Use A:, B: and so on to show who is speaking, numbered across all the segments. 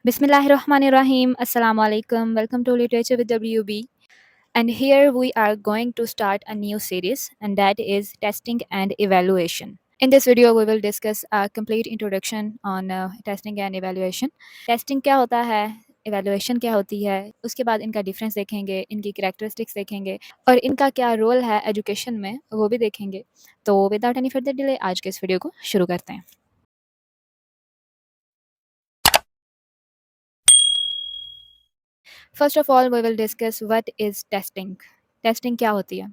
A: Bismillahirrahmanirrahim. Assalamu alaikum. Welcome to Literature with WB. And here we are going to start a new series, and that is testing and evaluation. In this video, we will discuss a complete introduction on testing and evaluation. Testing क्या होता है, evaluation क्या होती है, उसके बाद इनका difference देखेंगे, इनकी कैरेक्टरिस्टिक्स देखेंगे और इनका क्या रोल है एजुकेशन में वो भी देखेंगे. तो विदाउट एनी फर्दर डिले आज के इस वीडियो को शुरू करते हैं. First of all we will discuss what is testing. Testing क्या होती है?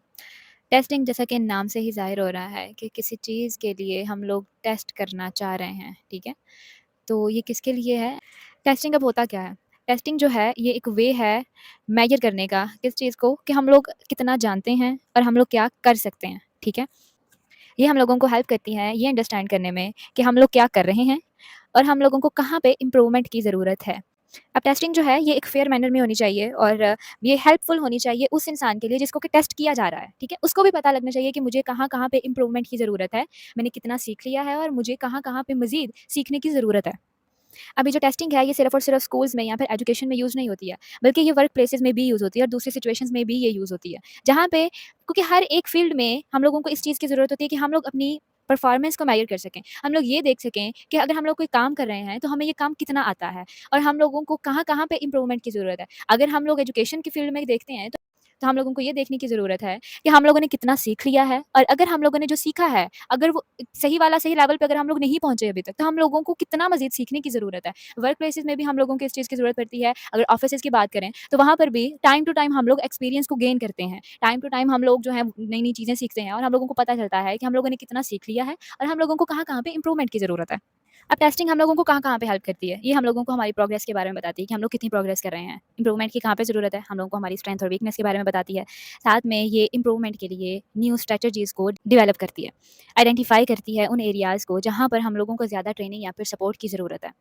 A: टेस्टिंग जैसा कि नाम से ही ज़ाहिर हो रहा है कि किसी चीज़ के लिए हम लोग टेस्ट करना चाह रहे हैं, ठीक है? तो ये किसके लिए है? टेस्टिंग अब होता क्या है? टेस्टिंग जो है ये एक वे है मेजर करने का किस चीज़ को कि हम लोग कितना जानते हैं और हम लोग क्या कर सकते हैं, ठीक है? ये हम लोगों को हेल्प करती है ये अंडरस्टैंड करने में कि हम लोग क्या कर रहे हैं और हम लोगों को कहाँ पे इम्प्रूवमेंट की ज़रूरत है. अब टेस्टिंग जो है ये एक फेयर मैनर में होनी चाहिए और ये हेल्पफुल होनी चाहिए उस इंसान के लिए जिसको कि टेस्ट किया जा रहा है, ठीक है? उसको भी पता लगना चाहिए कि मुझे कहाँ-कहाँ पे इम्प्रूवमेंट की ज़रूरत है, मैंने कितना सीख लिया है और मुझे कहाँ-कहाँ पे मज़ीद सीखने की ज़रूरत है. अभी जो टेस्टिंग है ये सिर्फ़ और सिर्फ़ स्कूल्स में या फिर एजुकेशन में यूज़ नहीं होती है, बल्कि ये वर्क प्लेसेस में भी यूज़ होती है और दूसरी सिचुएशंस में भी ये यूज़ होती है। जहाँ पे क्योंकि हर एक फ़ील्ड में हम लोगों को इस चीज़ की ज़रूरत होती है कि हम लोग अपनी परफ़ॉर्मेंस को मेज़र कर सकें। हम लोग ये देख सकें कि अगर हम लोग कोई काम कर रहे हैं, तो हमें ये काम कितना आता है और हम लोगों को कहाँ-कहाँ पे इम्प्रूवमेंट की ज़रूरत है। अगर हम लोग एजुकेशन की फ़ील्ड में देखते हैं तो हम लोगों को ये देखने की ज़रूरत है कि हम लोगों ने कितना सीख लिया है और अगर हम लोगों ने जो सीखा है, अगर वो सही वाला सही लेवल पे अगर हम लोग नहीं पहुँचे अभी तक, तो हम लोगों को कितना मज़ीद सीखने की ज़रूरत है। वर्क प्लेसेस में भी हम लोगों को इस चीज़ की ज़रूरत पड़ती है. अगर ऑफिसेज़ की बात करें, तो वहाँ पर भी टाइम टू टाइम हम लोग एक्सपीरियंस को गेन करते हैं. टाइम टू टाइम हम लोग जो है नई-नई चीज़ें सीखते हैं और हम लोगों को पता चलता है कि हम लोगों ने कितना सीख लिया है और हम लोगों को कहाँ-कहाँ पे इम्प्रूवमेंट की ज़रूरत है. अब टेस्टिंग हम लोगों को कहाँ-कहाँ पे हेल्प करती है? ये हम लोगों को हमारी प्रोग्रेस के बारे में बताती है कि हम लोग कितनी प्रोग्रेस कर रहे हैं। इम्प्रूवमेंट की कहाँ पे ज़रूरत है? हम लोगों को हमारी स्ट्रेंथ और वीकनेस के बारे में बताती है। साथ में ये इम्प्रूवमेंट के लिए न्यू स्ट्रैटेजीज़ को डेवलप करती है। आइडेंटिफ़ाई करती है उन एरियाज़ को जहाँ पर हम लोगों को ज़्यादा ट्रेनिंग या फिर सपोर्ट की ज़रूरत है.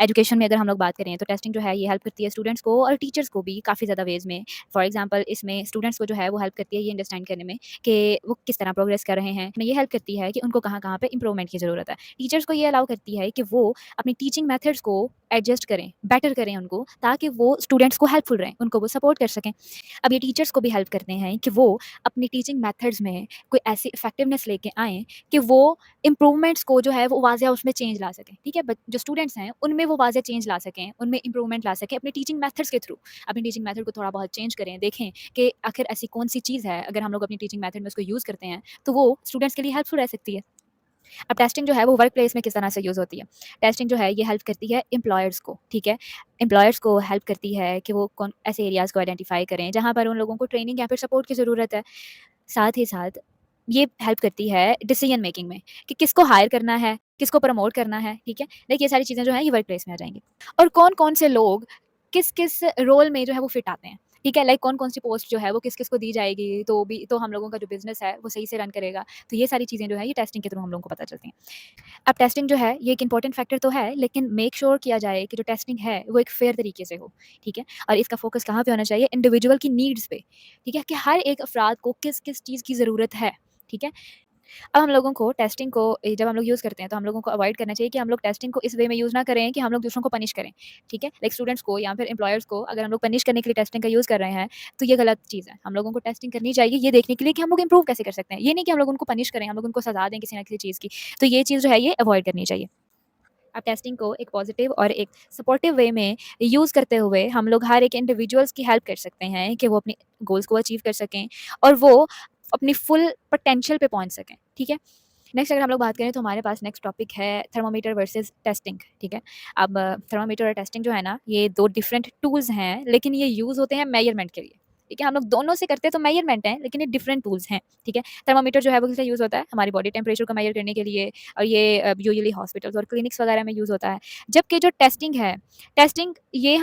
A: एजुकेशन में अगर हम लोग बात करें तो टेस्टिंग जो है ये हेल्प करती है स्टूडेंट्स को और टीचर्स को भी काफ़ी ज़्यादा वेज़ में. फॉर एग्जांपल इसमें स्टूडेंट्स को जो है वो हेल्प करती है ये अंडरस्टैंड करने में कि वो किस तरह प्रोग्रेस कर रहे हैं. ये हेल्प करती है कि उनको कहाँ-कहाँ पे इम्प्रूवमेंट की ज़रूरत है. टीचर्स को ये अलाउ करती है कि वो अपनी टीचिंग मेथड्स को एडजस्ट करें, बेटर करें उनको ताकि वो स्टूडेंट्स को हेल्पफुल रहें, उनको वो सपोर्ट कर सकें. अब ये टीचर्स को भी हेल्प करते हैं कि वो अपनी टीचिंग मेथड्स में कोई ऐसी इफेक्टिवनेस लेके आएँ कि वो इम्प्रूवमेंट्स को जो है वो वाज़ह उसमें चेंज ला सकें, ठीक है? बट जो स्टूडेंट्स हैं उनमें वो वाज़ह चेंज ला सकें, उनमें इम्प्रूवमेंट ला सकें अपनी टीचिंग मेथड्स के थ्रू. अपनी टीचिंग मेथड को थोड़ा बहुत चेंज करें, देखें कि आखिर ऐसी कौन-सी चीज़ है अगर हम लोग अपनी टीचिंग मेथड में उसको यूज़ करते हैं, तो वो स्टूडेंट्स के लिए हेल्पफुल रह सकती है. अब टेस्टिंग जो है वो वर्क प्लेस में किस तरह से यूज़ होती है? टेस्टिंग जो है ये हेल्प करती है एम्प्लॉयर्स को, ठीक है? एम्प्लॉयर्स को हेल्प करती है कि वो कौन ऐसे एरियाज़ को आइडेंटिफ़ाई करें जहाँ पर उन लोगों को ट्रेनिंग या फिर सपोर्ट की ज़रूरत है. साथ ही साथ ये हेल्प करती है डिसीजन मेकिंग में कि किसको हायर करना है, किसको प्रमोट करना है, ठीक है? लाइक ये सारी चीज़ें जो हैं ये वर्क प्लेस में आ जाएँगी. और कौन-कौन से लोग किस-किस रोल में जो है वो फिट आते हैं, ठीक है? लाइक कौन-कौन सी पोस्ट जो है वो किस-किस को दी जाएगी तो हम लोगों का जो बिज़नेस है वो सही से रन करेगा. तो ये सारी चीज़ें जो है ये टेस्टिंग के थ्रू हम लोगों को पता चलती हैं. अब टेस्टिंग जो है ये एक इम्पोर्टेंट फैक्टर तो है लेकिन मेक श्योर किया जाए कि जो टेस्टिंग है वो एक फेयर तरीके से हो, ठीक है? और इसका फोकस कहाँ पे होना चाहिए? इंडिविजुअल की नीड्स पे, ठीक है? कि हर एक अफराद को किस-किस चीज़ की ज़रूरत है, ठीक है? अब हम लोगों को टेस्टिंग को जब हम लोग यूज़ करते हैं तो हम लोगों को अवॉइड करना चाहिए कि हम लोग टेस्टिंग को इस वे में यूज़ ना करें कि हम लोग दूसरों को पनिश करें, ठीक है? लाइक स्टूडेंट्स को या फिर एम्प्लॉयर्स को अगर हम लोग पनिश करने के लिए टेस्टिंग का यूज़ कर रहे हैं, तो ये गलत चीज़ है. हम लोगों को टेस्टिंग करनी चाहिए ये देखने के लिए कि हम लोग इम्प्रूव कैसे कर सकते हैं. ये नहीं कि हम लोग उनको पनिश करें, हम लोग उनको सज़ा दें किसी न किसी चीज़ की. तो ये चीज़ जो है ये अवॉइड करनी चाहिए. अब टेस्टिंग को एक पॉजिटिव और एक सपोर्टिव वे में यूज़ करते हुए हम लोग हर एक इंडिविजुअल्स की हेल्प कर सकते हैं कि वो अपने गोल्स को अचीव कर सकें और वो अपनी फुल पोटेंशियल पे पहुंच सकें, ठीक है? नेक्स्ट अगर हम लोग बात करें तो हमारे पास नेक्स्ट टॉपिक है थर्मामीटर वर्सेस टेस्टिंग, ठीक है? अब थर्मामीटर और टेस्टिंग जो है ना ये 2 डिफरेंट टूल्स हैं लेकिन ये यूज़ होते हैं मेजरमेंट के लिए, ठीक है? हम लोग दोनों से करते हैं तो मेजरमेंट है लेकिन ये डिफरेंट टूल्स हैं, ठीक है? थर्मामीटर जो है वो किसलिए यूज़ होता है? हमारी बॉडी टेम्परेचर को मेजर करने के लिए और ये यूजुअली हॉस्पिटल्स और क्लिनिक्स वगैरह में यूज़ होता है। जबकि जो टेस्टिंग है, टेस्टिंग ये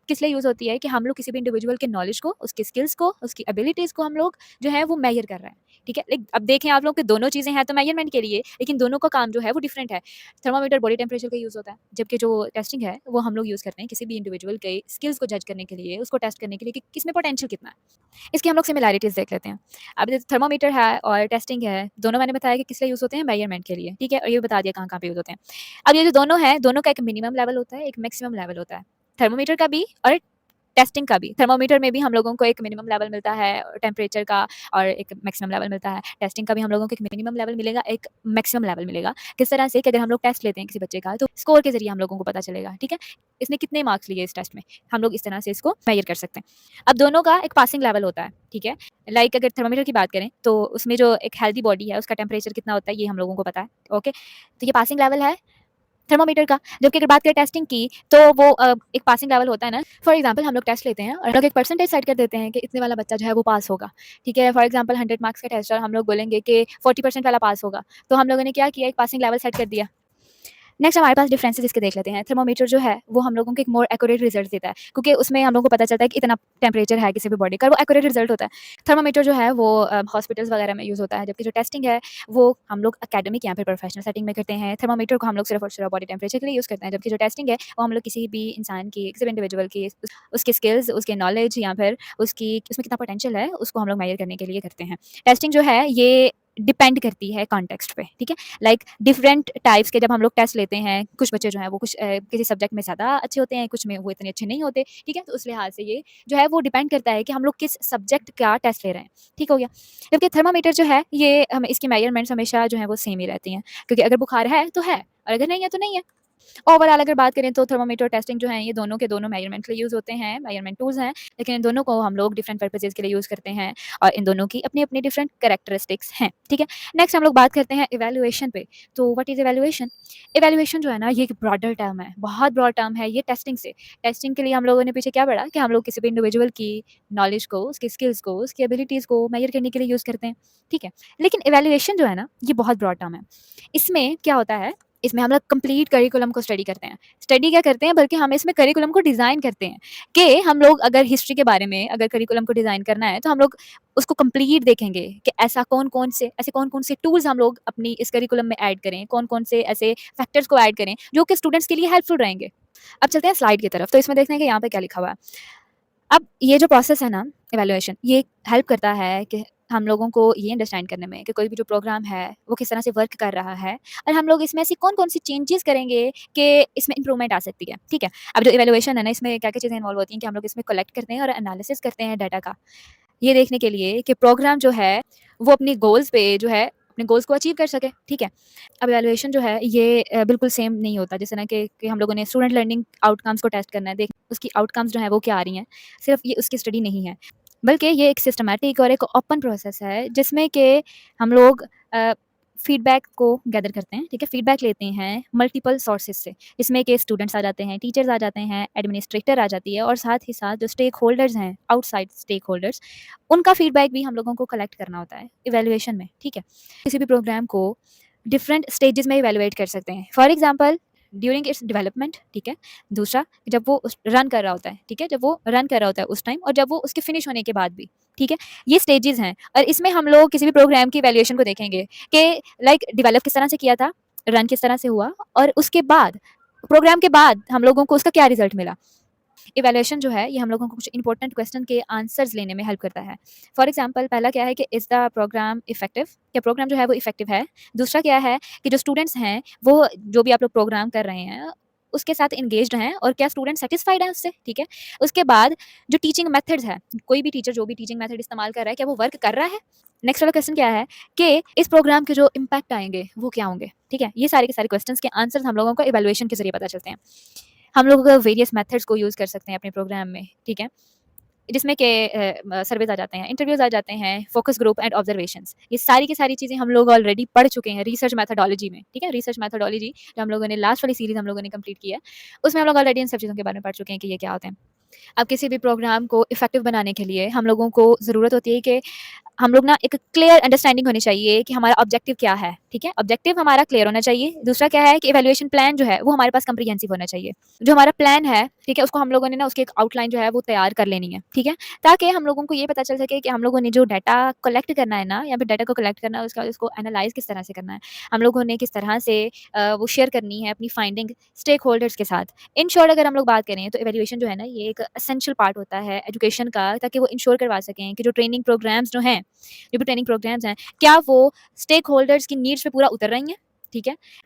A: किस लिए यूज़ होती है कि हम लोग किसी भी इंडिविजुअल के नॉलेज को, उसकी स्किल्स को, उसकी एबिलिटीज़ को हम लोग जो है वो मेजर कर रहे हैं, ठीक है? लाइक अब देखें आप लोग कि दोनों चीज़ें हैं तो मेजरमेंट के लिए, लेकिन दोनों का काम जो है वो डिफरेंट है। थर्मामीटर बॉडी टेम्परेचर का यूज़ होता है, जबकि जो टेस्टिंग है वो हम लोग यूज़ करते हैं किसी भी इंडिविजुअल के स्किल्स को जज करने के लिए, उसको टेस्ट करने के लिए कि किसमें पोटेंशियल कितना है। इसकी हम लोग सिमिलैरिटीज़ देख लेते हैं। अब जैसे थर्मामीटर है और टेस्टिंग है, दोनों मैंने बताया कि किस लिए यूज़ होते हैं मेजरमेंट के लिए, ठीक है? और ये भी बता दिया कहाँ-कहाँ पे यूज़ होते हैं। अब ये जो दोनों हैं, दोनों का एक मिनिमम लेवल होता है, एक मैक्सिमम लेवल होता है। थर्मोमीटर का भी और टेस्टिंग का भी। थर्मोमीटर में भी हम लोगों को एक मिनिमम लेवल मिलता है टेम्परेचर का और एक मैक्सिमम लेवल मिलता है। टेस्टिंग का भी हम लोगों को एक मिनिमम लेवल मिलेगा, एक मैक्सिमम लेवल मिलेगा। किस तरह से कि अगर हम लोग टेस्ट लेते हैं किसी बच्चे का तो स्कोर के ज़रिए हम लोगों को पता चलेगा, ठीक है? इसने कितने मार्क्स लिए इस टेस्ट में, हम लोग इस तरह से इसको मेजर कर सकते हैं। अब दोनों का एक पासिंग लेवल होता है, ठीक है? लाइक अगर थर्मोमीटर की बात करें तो उसमें जो एक हेल्दी बॉडी है उसका टेम्परेचर कितना होता है ये हम लोगों को पता है, ओके? तो ये पासिंग लेवल है थर्मोमीटर का। जबकि अगर बात करें टेस्टिंग की तो वो एक पासिंग लेवल होता है ना। फॉर एग्जांपल हम लोग टेस्ट लेते हैं और हम लोग एक परसेंटेज सेट कर देते हैं कि इतने वाला बच्चा जो है वो पास होगा, ठीक है? फॉर एग्जांपल 100 मार्क्स का टेस्ट और हम लोग बोलेंगे कि 40% वाला पास होगा, तो हम लोगों ने क्या किया, एक पासिंग लेवल सेट कर दिया। नेक्स्ट हमारे पास डिफरेंसेस इसके देख लेते हैं। थर्मोमीटर जो है वो हम लोगों को एक मोर एक्यूरेट रिजल्ट देता है, क्योंकि उसमें हम लोगों को पता चलता है कि इतना टेम्परेचर है किसी भी बॉडी का, वो एक्यूरेट रिजल्ट होता है। थर्मोमीटर जो है वो हॉस्पिटल्स वगैरह में यूज़ होता है, जबकि जो टेस्टिंग है वो हम लोग एकेडमिक या फिर प्रोफेशनल सेटिंग में करते हैं। थर्मोमीटर को हम लोग सिर्फ और सिर्फ बॉडी टेम्परेचर के लिए यूज़ करते हैं, जबकि जो टेस्टिंग है वो हम लोग किसी भी इंसान की, किसी भी इंडिविजुअल की उसकी स्किल्स, उसके नॉलेज या फिर उसकी उसमें कितना पोटेंशियल है उसको हम लोग मेजर करने के लिए करते हैं। टेस्टिंग जो है ये डिपेंड करती है कॉन्टेक्स्ट पे, ठीक है? लाइक डिफरेंट टाइप्स के जब हम लोग टेस्ट लेते हैं, कुछ बच्चे जो हैं वो कुछ किसी सब्जेक्ट में ज़्यादा अच्छे होते हैं, कुछ में वो इतने अच्छे नहीं होते, ठीक है? तो उस लिहाज से ये जो है वो डिपेंड करता है कि हम लोग किस सब्जेक्ट का टेस्ट ले रहे हैं, ठीक हो गया? जबकि थर्मामीटर जो है ये हम इसकी मेजरमेंट्स हमेशा जो है वो सेम ही रहती हैं, क्योंकि अगर बुखार है तो है और अगर नहीं है तो नहीं है। ओवरऑल अगर बात करें तो थर्मामीटर टेस्टिंग जो है ये दोनों के दोनों मेजरमेंट के लिए यूज़ होते हैं, मेजरमेंट टूल्स हैं, लेकिन इन दोनों को हम लोग डिफरेंट पर्पसेज़ के लिए यूज़ करते हैं और इन दोनों की अपनी-अपनी डिफरेंट कैरेक्टरिस्टिक्स हैं, ठीक है? नेक्स्ट हम लोग बात करते हैं इवैल्यूएशन पे। तो व्हाट इज़ इवैल्यूएशन? इवैल्यूएशन जो है ना ये एक ब्रॉडर टर्म है, बहुत ब्रॉड टर्म है ये टेस्टिंग से। टेस्टिंग के लिए हम लोगों ने पीछे क्या पढ़ा कि हम लोग किसी भी इंडिविजुअल की नॉलेज को, उसकी स्किल्स को, उसकी एबिलिटीज़ को मेजर करने के लिए यूज़ करते हैं, ठीक है? लेकिन इवैल्यूएशन जो है ना ये बहुत ब्रॉड टर्म है। इसमें क्या होता है, इसमें हम लोग कंप्लीट करिकुलम को स्टडी करते हैं। स्टडी क्या करते हैं, बल्कि हम इसमें करिकुलम को डिज़ाइन करते हैं कि हम लोग अगर हिस्ट्री के बारे में अगर करिकुलम को डिज़ाइन करना है तो हम लोग उसको कंप्लीट देखेंगे कि ऐसे कौन-कौन से टूल्स हम लोग अपनी इस करिकुलम में ऐड करें, कौन-कौन से ऐसे फैक्टर्स को ऐड करें जो कि स्टूडेंट्स के लिए हेल्पफुल रहेंगे। अब चलते हैं स्लाइड की तरफ, तो इसमें देखते हैं कि यहाँ पे क्या लिखा हुआ है। अब ये जो प्रोसेस है ना इवैल्यूएशन, ये हेल्प करता है कि हम लोगों को ये अंडरस्टैंड करने में कि कोई भी जो प्रोग्राम है वो किस तरह से वर्क कर रहा है और हम लोग इसमें ऐसी कौन-कौन सी चेंजेस करेंगे कि इसमें इंप्रूवमेंट आ सकती है, ठीक है? अब जो इवैल्यूएशन है ना इसमें क्या-क्या चीज़ें इन्वॉल्व होती हैं कि हम लोग इसमें कलेक्ट करते हैं और एनालिसिस करते हैं डाटा का। ये देखने के लिए कि प्रोग्राम जो है वो अपनी गोल्स पे जो है अपने गोल्स को अचीव कर सके, ठीक है? अब इवैल्यूएशन जो है ये बिल्कुल सेम नहीं होता, जैसे ना कि हम लोगों ने स्टूडेंट लर्निंग आउटकम्स को टेस्ट करना है, देख उसकी आउटकम्स जो है वो क्या आ रही हैं, सिर्फ ये उसकी स्टडी नहीं है, बल्कि ये एक सिस्टमैटिक और एक ओपन प्रोसेस है जिसमें कि हम लोग फीडबैक को गैदर करते हैं, ठीक है? फीडबैक लेते हैं मल्टीपल सोर्सेज से, जिसमें कि स्टूडेंट्स आ जाते हैं, टीचर्स आ जाते हैं, एडमिनिस्ट्रेटर आ जाती है और साथ ही साथ जो स्टेक होल्डर्स हैं, आउटसाइड स्टेक होल्डर्स, उनका फीडबैक भी हम लोगों को कलेक्ट करना होता है इवैल्यूएशन में, ठीक है? किसी भी प्रोग्राम को डिफरेंट स्टेजेस में इवैल्यूएट कर सकते हैं। For example during its development, ठीक है? दूसरा जब वो रन कर रहा होता है, ठीक है? जब वो रन कर रहा होता है उस टाइम और जब वो उसके फिनिश होने के बाद भी, ठीक है? ये स्टेजेस हैं और इसमें हम लोग किसी भी प्रोग्राम की इवैल्यूएशन को देखेंगे कि लाइक डेवलप किस तरह से किया था, रन किस तरह से हुआ और उसके बाद प्रोग्राम के बाद हम लोगों को उसका क्या रिजल्ट मिला। इवैल्यूएशन जो है ये हम लोगों को कुछ इंपॉर्टेंट क्वेश्चन के आंसर्स लेने में हेल्प करता है। फॉर एग्जांपल पहला क्या है कि इज़ द प्रोग्राम इफेक्टिव, क्या प्रोग्राम जो है वो इफेक्टिव है। दूसरा क्या है कि जो स्टूडेंट्स हैं वो जो भी आप लोग प्रोग्राम कर रहे हैं उसके साथ एंगेज्ड हैं और क्या स्टूडेंट सेटिस्फाइड हैं उससे, ठीक है? उसके बाद जो टीचिंग मेथड्स है, कोई भी टीचर जो भी टीचिंग मेथड इस्तेमाल कर रहा है क्या वो वर्क कर रहा है। नेक्स्ट वाला क्वेश्चन क्या है कि इस प्रोग्राम के जो इम्पैक्ट आएंगे वो क्या होंगे, ठीक है? ये सारे के सारे क्वेश्चंस के आंसर्स हम लोगों को इवैल्यूएशन के जरिए पता चलते हैं। हम लोग वेरियस मेथड्स को यूज़ कर सकते हैं अपने प्रोग्राम में, ठीक है? जिसमें कि सर्वेज़ आ जाते हैं, इंटरव्यूज़ आ जाते हैं, फोकस ग्रुप एंड ऑब्जर्वेशंस। ये सारी की सारी चीज़ें हम लोग ऑलरेडी पढ़ चुके हैं रिसर्च मेथोडोलॉजी में, ठीक है? रिसर्च मेथोडोलॉजी जो हम लोगों ने लास्ट वाली सीरीज़ हम लोगों ने कंप्लीट की है, उसमें हम लोग ऑलरेडी इन सब चीज़ों के बारे में पढ़ चुके हैं कि ये क्या होते हैं। अब किसी भी प्रोग्राम को इफ़ेक्टिव बनाने के लिए हम लोगों को ज़रूरत होती है कि हम लोग ना एक क्लियर अंडरस्टैंडिंग होनी चाहिए कि हमारा ऑब्जेक्टिव क्या है, ठीक है? ऑब्जेक्टिव हमारा क्लियर होना चाहिए। दूसरा क्या है कि इवैल्यूएशन प्लान जो है वो हमारे पास कम्प्रिहेंसिव होना चाहिए। जो हमारा प्लान है, ठीक है? उसको हम लोगों ने ना उसकी एक आउटलाइन जो है वो तैयार कर लेनी है, ठीक है? ताकि हम लोगों को ये पता चल सके कि हम लोगों ने जो डाटा कलेक्ट करना है ना या फिर डाटा को कलेक्ट करना है उसका उसको एनालाइज़ किस तरह से करना है। हम लोगों ने किस तरह से वो शेयर करनी है अपनी फाइंडिंग स्टेक होल्डर्स के साथ। इन शॉर्ट अगर हम लोग बात करें तो इवैल्यूएशन जो है ना ये एक एसेंशियल पार्ट होता है एजुकेशन का, ताकि वो इंश्योर करवा सकें कि जो ट्रेनिंग प्रोग्राम्स जो हैं, जो भी ट्रेनिंग प्रोग्राम्स हैं, क्या वो स्टेक होल्डर्स की नीड्स पे पूरा उतर रही हैं, ठीक है?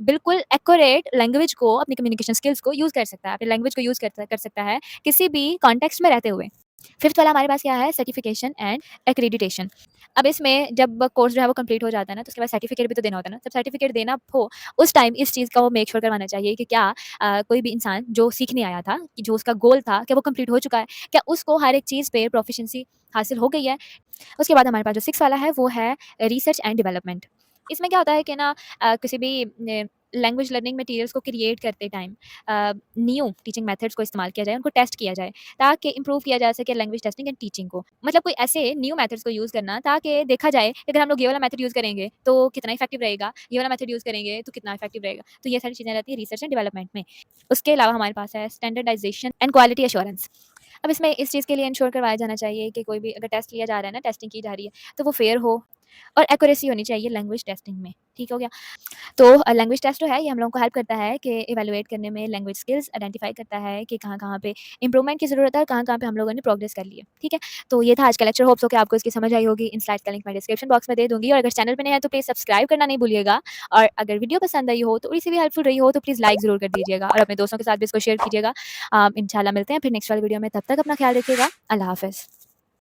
A: बिल्कुल एक्यूरेट लैंग्वेज को, अपनी कम्युनिकेशन स्किल्स को यूज़ कर सकता है, अपनी लैंग्वेज को यूज़ कर सकता है किसी भी कॉन्टेक्स्ट में रहते हुए। फिफ्थ वाला हमारे पास क्या है, सर्टिफिकेशन एंड एक्रेडिटेशन। अब इसमें जब कोर्स जो है वो कंप्लीट हो जाता है ना, तो उसके बाद सर्टिफिकेट भी तो देना होता है ना। जब सर्टिफिकेट देना हो, उस टाइम इस चीज़ का वो मेक श्योर करवाना चाहिए कि क्या कोई भी इंसान जो सीखने आया था, कि जो उसका गोल था, क्या वो कंप्लीट हो चुका है? क्या उसको हर एक चीज़ पे प्रोफिशिएंसी हासिल हो गई है? उसके बाद हमारे पास जो 6 वाला है वो है रिसर्च एंड डेवलपमेंट। इसमें क्या होता है कि ना किसी भी लैंग्वेज लर्निंग मटेरियल्स को क्रिएट करते टाइम न्यू टीचिंग मेथड्स को इस्तेमाल किया जाए, उनको टेस्ट किया जाए, ताकि इम्प्रूव किया जा सके लैंग्वेज टेस्टिंग एंड टीचिंग को। मतलब कोई ऐसे न्यू मेथड्स को यूज़ करना, ताकि देखा जाए कि अगर हम लोग ये वाला मेथड यूज़ करेंगे तो कितना इफेक्टिव रहेगा, ये वाला मेथड यूज़ करेंगे तो कितना इफेक्टिव रहेगा। तो ये सारी चीज़ें रहती है रिसर्च एंड डेवलपमेंट में। उसके अलावा हमारे पास है स्टैंडर्डाइजेशन एंड क्वालिटी एश्योरेंस। अब इसमें इस चीज़ के लिए इंश्योर करवाया जाना चाहिए कि कोई भी अगर टेस्ट लिया जा रहा है ना, टेस्टिंग की जा रही है, तो वो फेयर हो और एक्यूरेसी होनी चाहिए लैंग्वेज टेस्टिंग में। ठीक हो गया? तो लैंग्वेज टेस्ट जो है ये हम लोगों को हेल्प करता है कि इवैल्यूएट करने में, लैंग्वेज स्किल्स आइडेंटिफाई करता है कि कहाँ-कहाँ पे इम्प्रूवमेंट की ज़रूरत है और कहाँ-कहाँ पे हम लोगों ने प्रोग्रेस कर ली है। ठीक है? तो ये था आज का लेक्चर, होप सो कि आपको इसकी समझ आई होगी। इन स्लाइड्स का लिंक मैं डिस्क्रिप्शन बॉक्स में दे दूँगी, और अगर चैनल पे नए हैं तो प्लीज़ सब्सक्राइब करना नहीं भूलिएगा, और अगर वीडियो पसंद आई हो, थोड़ी-सी भी हेल्पफुल रही हो, तो प्लीज़ लाइक ज़रूर कर दीजिएगा और अपने दोस्तों के साथ भी इसको शेयर कीजिएगा। इंशाल्लाह मिलते हैं फिर नेक्स्ट वाली वीडियो में, तब तक अपना ख्याल रखिएगा। अल्लाह हाफ़िज़।